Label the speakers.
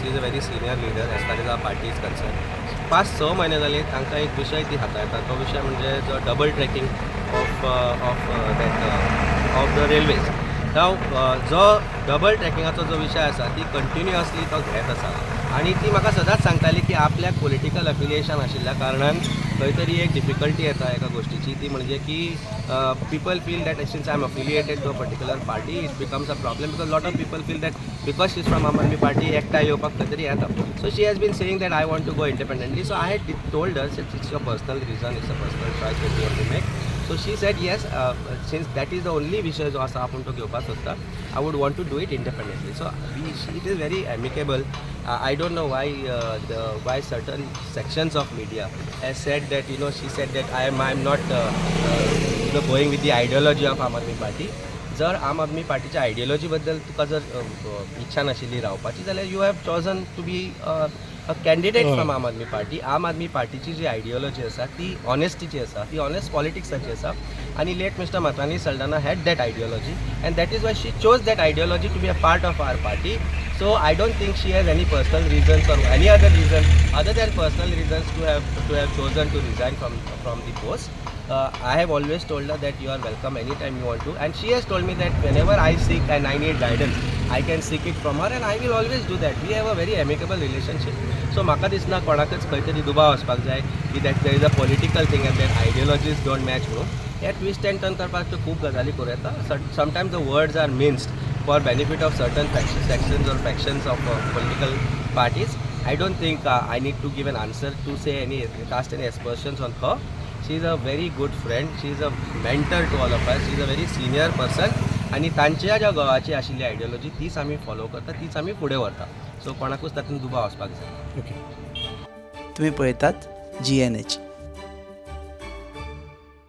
Speaker 1: She is a very senior leader as far as our party is concern. 5-6 म्हयने जाली तांकां एक विशय ती हाताळटा. तो विशय म्हणजे जो double tracking of the railways. जो डबल ट्रॅकिंगाचो जो विशय आसा ती कंटिन्युअसली तो घेत आसा आनी ती म्हाका सदांच सांगताली की आपल्याक पॉलिटिकल अफिलिएशन आशिल्ल्या कारणान खंय तरी एक डिफिकल्टी येता एका गोष्टीची. ती म्हणजे की people feel that since I am affiliated to a particular party it becomes a problem because lot of people feel that because she is from Aam Aadmi Party एकठांय येवपाक खंय तरी येता. So she has been saying that I want to go independently. So I had told her it's your personal reason, it's a personal choice that you want to make. So she said yes, since that is the only विषय जो आसा आपूण तो घेवपाक सोदता, I would want to do it independently. So it is very amicable. I don't know why certain sections of media has said that she said that I am not going with the ideology of Aam Aadmi Party. जर आम आदमी पार्टीच्या ideology बद्दल तुका जर इच्छा नाशिल्ली रावपाची जाल्यार you have chosen to be a candidate from Aam Aadmi party. आम आदमी पार्टीची जी आयडियोलॉजी आसा ती ऑनेस्टीची आसा, ती ऑनेस्ट पॉलिटिक्साची आसा आनी late mister Matanhy Saldanha had that ideology and that is why she chose that ideology to be a part of our party. So I don't think she has any personal reasons or any other reason other than personal reasons to have chosen to resign from the post. I have always told her that you are welcome anytime you want to, and she has told me that whenever I seek and I need guidance, I can seek it from her, and I will always do that. We have a very amicable relationship. So म्हाका दिसना कोणाकच खंय तरी दुबाव वचपाक जाय की that there is a political thing and that ideologies don't match म्हणून. हे ट्विस्ट एंड टर्न करपाक त्यो खूब गजाली करूं येता. Sometimes the words are minced for benefit of certain sections or factions of political parties. I don't think I need to give an answer to say cast any aspersions on her. She is a very good friend. She is a mentor to all of us. She is a very senior person. आणि तांच्या ज्या गोवाची आशिल्ली ideology तीच आमी follow करता, तीच आमी फुडें व्हरता. सो कोणाकूच तातूंत दुबाव वचपाक जाय.
Speaker 2: ओके. तुम्ही पळयतात GNH.